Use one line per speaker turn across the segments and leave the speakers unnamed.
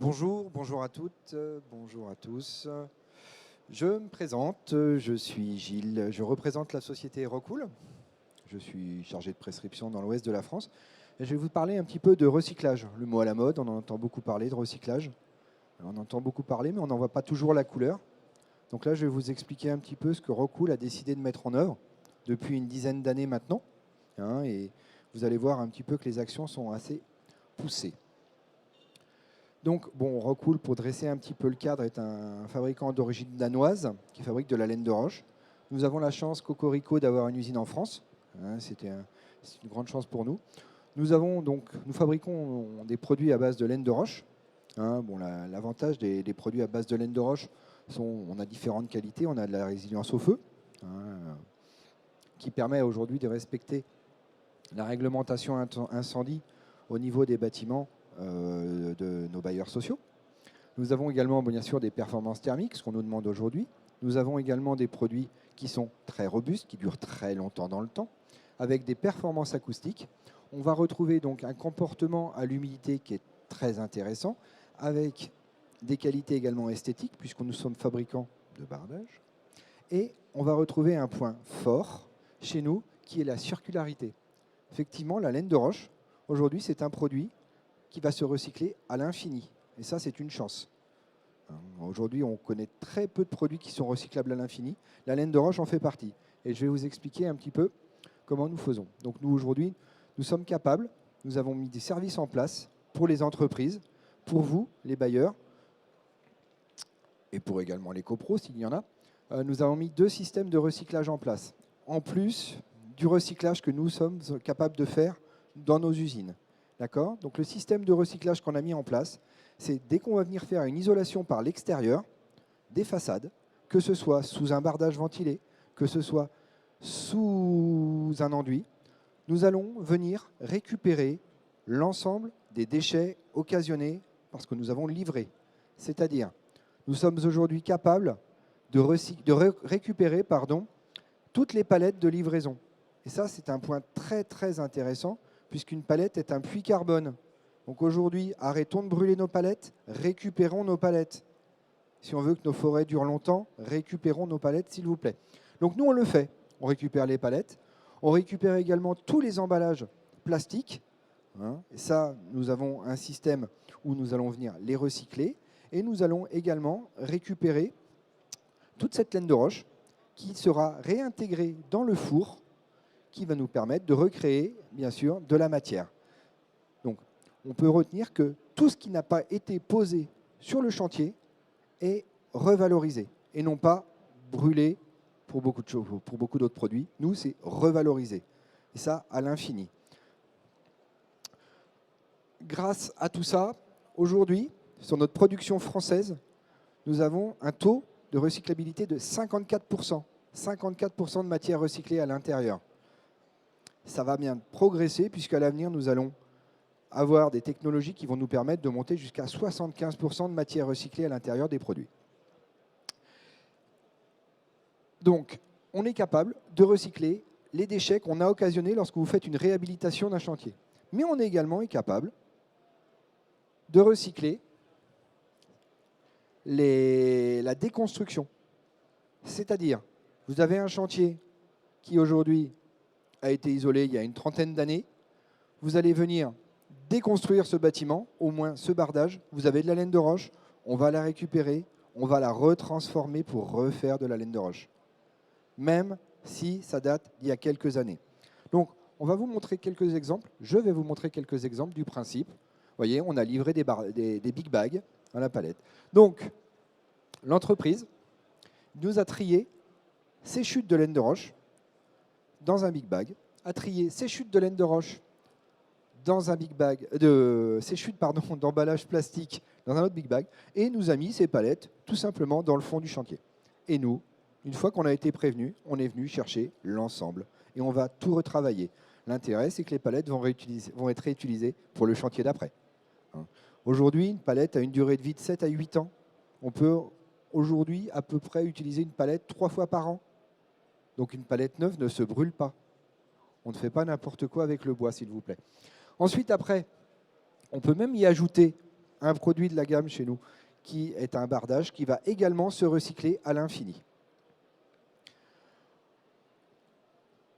Bonjour, bonjour à toutes, bonjour à tous. Je me présente, je suis Gilles, je représente la société Rockwool. Je suis chargé de prescription dans l'ouest de la France. Et je vais vous parler un petit peu de recyclage. Le mot à la mode, on en entend beaucoup parler de recyclage. On entend beaucoup parler, mais on n'en voit pas toujours la couleur. Donc là, je vais vous expliquer un petit peu ce que Rockwool a décidé de mettre en œuvre depuis une dizaine d'années maintenant. Et vous allez voir un petit peu que les actions sont assez poussées. Donc, bon, Rockwool, pour dresser un petit peu le cadre, est un fabricant d'origine danoise qui fabrique de la laine de roche. Nous avons la chance, Cocorico, d'avoir une usine en France. C'est une grande chance pour nous. Nous fabriquons des produits à base de laine de roche. L'avantage des produits à base de laine de roche, on a différentes qualités. On a de la résilience au feu, qui permet aujourd'hui de respecter la réglementation incendie au niveau des bâtiments de nos bailleurs sociaux. Nous avons également bien sûr des performances thermiques, ce qu'on nous demande aujourd'hui. Nous avons également des produits qui sont très robustes, qui durent très longtemps dans le temps, avec des performances acoustiques. On va retrouver donc un comportement à l'humidité qui est très intéressant, avec des qualités également esthétiques, puisque nous sommes fabricants de bardage. Et on va retrouver un point fort chez nous, qui est la circularité. Effectivement, la laine de roche, aujourd'hui, c'est un produit qui va se recycler à l'infini. Et ça, c'est une chance. Aujourd'hui, on connaît très peu de produits qui sont recyclables à l'infini. La laine de roche en fait partie. Et je vais vous expliquer un petit peu comment nous faisons. Donc nous, aujourd'hui, nous sommes capables, nous avons mis des services en place pour les entreprises, pour vous, les bailleurs, et pour également les copros, s'il y en a. Nous avons mis 2 systèmes de recyclage en place, en plus du recyclage que nous sommes capables de faire dans nos usines. D'accord ? Donc le système de recyclage qu'on a mis en place, c'est dès qu'on va venir faire une isolation par l'extérieur des façades, que ce soit sous un bardage ventilé, que ce soit sous un enduit, nous allons venir récupérer l'ensemble des déchets occasionnés parce que nous avons livré. C'est-à-dire, nous sommes aujourd'hui capables de récupérer toutes les palettes de livraison. Et ça, c'est un point très très intéressant, puisqu'une palette est un puits carbone. Donc aujourd'hui, arrêtons de brûler nos palettes, récupérons nos palettes. Si on veut que nos forêts durent longtemps, récupérons nos palettes, s'il vous plaît. Donc nous, on le fait. On récupère les palettes. On récupère également tous les emballages plastiques. Et ça, nous avons un système où nous allons venir les recycler. Et nous allons également récupérer toute cette laine de roche qui sera réintégrée dans le four, qui va nous permettre de recréer, bien sûr, de la matière. Donc, on peut retenir que tout ce qui n'a pas été posé sur le chantier est revalorisé et non pas brûlé pour beaucoup de choses, pour beaucoup d'autres produits. Nous, c'est revalorisé. Et ça, à l'infini. Grâce à tout ça, aujourd'hui, sur notre production française, nous avons un taux de recyclabilité de 54%. 54% de matière recyclée à l'intérieur. Ça va bien progresser puisqu'à l'avenir, nous allons avoir des technologies qui vont nous permettre de monter jusqu'à 75% de matière recyclée à l'intérieur des produits. Donc, on est capable de recycler les déchets qu'on a occasionnés lorsque vous faites une réhabilitation d'un chantier. Mais on est également capable de recycler la déconstruction. C'est-à-dire, vous avez un chantier qui aujourd'hui a été isolé il y a une trentaine d'années. Vous allez venir déconstruire ce bâtiment, au moins ce bardage. Vous avez de la laine de roche, on va la récupérer, on va la retransformer pour refaire de la laine de roche. Même si ça date d'il y a quelques années. Donc, on va vous montrer quelques exemples. Je vais vous montrer quelques exemples du principe. Vous voyez, on a livré des big bags à la palette. Donc, l'entreprise nous a trié ces chutes de laine de roche dans un big bag, a trié ces chutes de laine de roche dans un big bag, ces chutes d'emballage plastique dans un autre big bag, et nous a mis ces palettes tout simplement dans le fond du chantier. Et nous, une fois qu'on a été prévenu, on est venu chercher l'ensemble et on va tout retravailler. L'intérêt, c'est que les palettes vont être réutilisées pour le chantier d'après. Aujourd'hui, une palette a une durée de vie de 7 à 8 ans. On peut aujourd'hui à peu près utiliser une palette 3 fois par an. Donc une palette neuve ne se brûle pas. On ne fait pas n'importe quoi avec le bois, s'il vous plaît. Ensuite, après, on peut même y ajouter un produit de la gamme chez nous qui est un bardage qui va également se recycler à l'infini.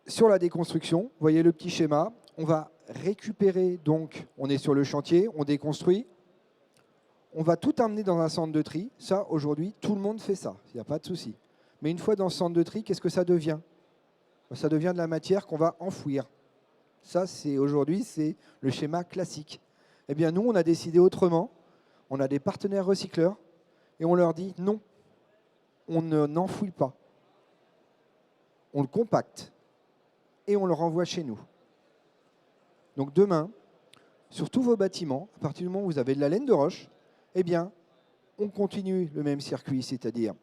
Sur la déconstruction, vous voyez le petit schéma, on va récupérer, donc on est sur le chantier, on déconstruit, on va tout amener dans un centre de tri. Ça, aujourd'hui, tout le monde fait ça, il n'y a pas de souci. Mais une fois dans ce centre de tri, qu'est-ce que ça devient? Ça devient de la matière qu'on va enfouir. Ça, aujourd'hui, c'est le schéma classique. Eh bien, nous, on a décidé autrement. On a des partenaires recycleurs et on leur dit non, on n'enfouit pas. On le compacte et on le renvoie chez nous. Donc demain, sur tous vos bâtiments, à partir du moment où vous avez de la laine de roche, eh bien, on continue le même circuit, c'est-à-dire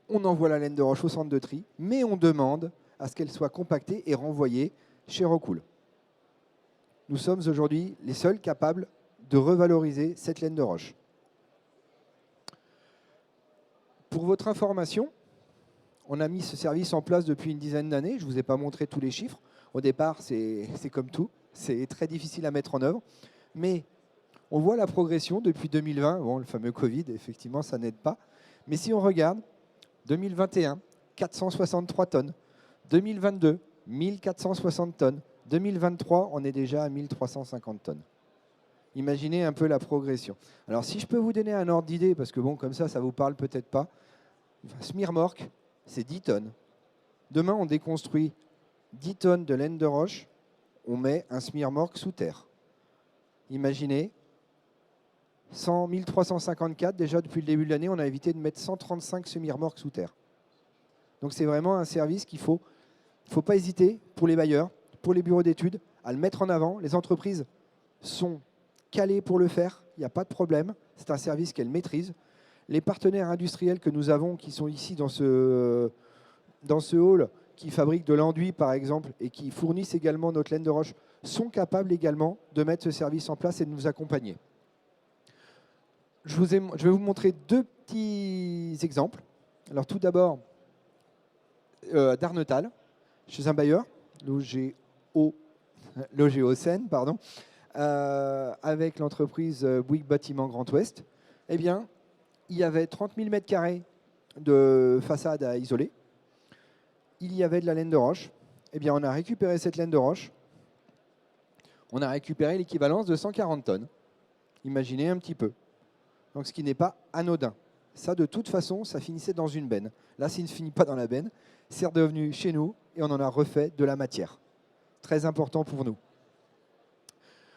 on envoie la laine de roche au centre de tri, mais on demande à ce qu'elle soit compactée et renvoyée chez Rockwool. Nous sommes aujourd'hui les seuls capables de revaloriser cette laine de roche. Pour votre information, on a mis ce service en place depuis une dizaine d'années. Je ne vous ai pas montré tous les chiffres. Au départ, c'est comme tout. C'est très difficile à mettre en œuvre. Mais on voit la progression depuis 2020. Bon, le fameux Covid, effectivement, ça n'aide pas. Mais si on regarde, 2021, 463 tonnes. 2022, 1460 tonnes. 2023, on est déjà à 1350 tonnes. Imaginez un peu la progression. Alors, si je peux vous donner un ordre d'idée, parce que bon, comme ça ne vous parle peut-être pas, Smirmork, c'est 10 tonnes. Demain, on déconstruit 10 tonnes de laine de roche, on met un Smirmork sous terre. Imaginez, 1354, déjà depuis le début de l'année, on a évité de mettre 135 Smirmork sous terre. Donc c'est vraiment un service qu'il faut pas hésiter pour les bailleurs, pour les bureaux d'études, à le mettre en avant. Les entreprises sont calées pour le faire, il n'y a pas de problème. C'est un service qu'elles maîtrisent. Les partenaires industriels que nous avons, qui sont ici dans ce hall, qui fabriquent de l'enduit par exemple, et qui fournissent également notre laine de roche, sont capables également de mettre ce service en place et de nous accompagner. Je vais vous montrer deux petits exemples. Alors tout d'abord, d'Arnetal, chez un bailleur, Logéocène, pardon, avec l'entreprise Bouygues Bâtiment Grand Ouest. Eh bien, il y avait 30 000 m² de façade à isoler. Il y avait de la laine de roche. Eh bien, on a récupéré cette laine de roche. On a récupéré l'équivalence de 140 tonnes. Imaginez un petit peu. Donc, ce qui n'est pas anodin. Ça, de toute façon, ça finissait dans une benne. Là, ça ne finit pas dans la benne. C'est redevenu chez nous et on en a refait de la matière. Très important pour nous.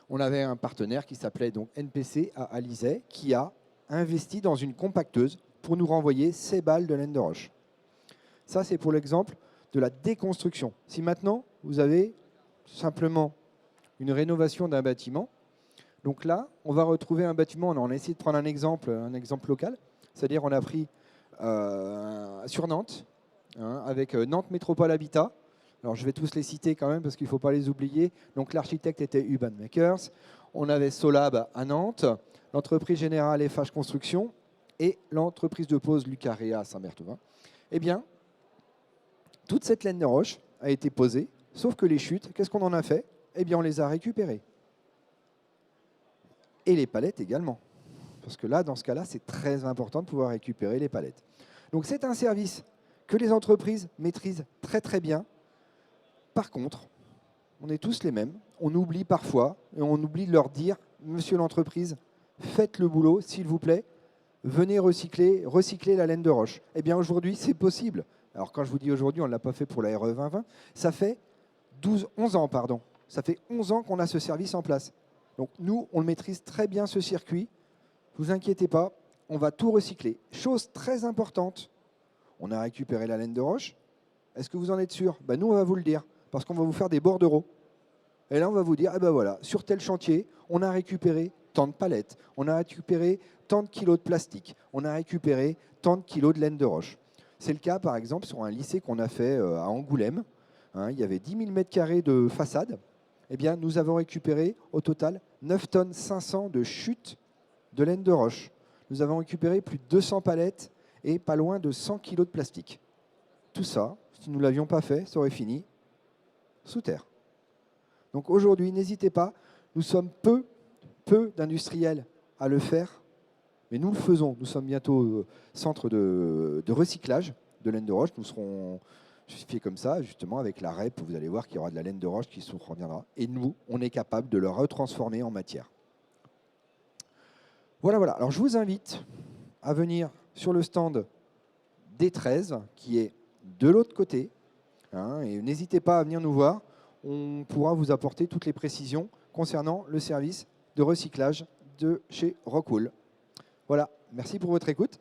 On avait un partenaire qui s'appelait donc NPC à Alizay, qui a investi dans une compacteuse pour nous renvoyer ces balles de laine de roche. Ça, c'est pour l'exemple de la déconstruction. Si maintenant, vous avez simplement une rénovation d'un bâtiment, donc là, on va retrouver un bâtiment, on a essayé de prendre un exemple local, c'est-à-dire on a pris sur Nantes, avec Nantes Métropole Habitat. Alors je vais tous les citer quand même parce qu'il ne faut pas les oublier. Donc l'architecte était Urban Makers, on avait Solab à Nantes, l'entreprise générale FH Construction et l'entreprise de pose Lucaria à Saint-Berthevin. Eh bien, toute cette laine de roche a été posée, sauf que les chutes, qu'est-ce qu'on en a fait? Eh bien, on les a récupérées. Et les palettes également. Parce que là, dans ce cas-là, c'est très important de pouvoir récupérer les palettes. Donc c'est un service que les entreprises maîtrisent très très bien. Par contre, on est tous les mêmes. On oublie parfois, et on oublie de leur dire, monsieur l'entreprise, faites le boulot, s'il vous plaît, venez recycler la laine de roche. Eh bien aujourd'hui, c'est possible. Alors quand je vous dis aujourd'hui, on ne l'a pas fait pour la RE 2020, ça fait 11 ans, pardon. Ça fait 11 ans qu'on a ce service en place. Donc nous, on le maîtrise très bien ce circuit. Ne vous inquiétez pas, on va tout recycler. Chose très importante, on a récupéré la laine de roche. Est-ce que vous en êtes sûr? Nous, on va vous le dire, parce qu'on va vous faire des bordereaux. Et là, on va vous dire, voilà, sur tel chantier, on a récupéré tant de palettes, on a récupéré tant de kilos de plastique, on a récupéré tant de kilos de laine de roche. C'est le cas, par exemple, sur un lycée qu'on a fait à Angoulême. Il y avait 10 000 m² de façade. Eh bien, nous avons récupéré au total 9 tonnes 500 de chute de laine de roche. Nous avons récupéré plus de 200 palettes et pas loin de 100 kilos de plastique. Tout ça, si nous ne l'avions pas fait, ça aurait fini sous terre. Donc aujourd'hui, n'hésitez pas, nous sommes peu d'industriels à le faire, mais nous le faisons. Nous sommes bientôt centre de recyclage de laine de roche. Nous serons justifiés comme ça, justement, avec la REP. Vous allez voir qu'il y aura de la laine de roche qui se reviendra. Et nous, on est capable de le retransformer en matière. Voilà, voilà. Alors, je vous invite à venir sur le stand D13, qui est de l'autre côté. Hein, et n'hésitez pas à venir nous voir. On pourra vous apporter toutes les précisions concernant le service de recyclage de chez Rockwool. Voilà, merci pour votre écoute.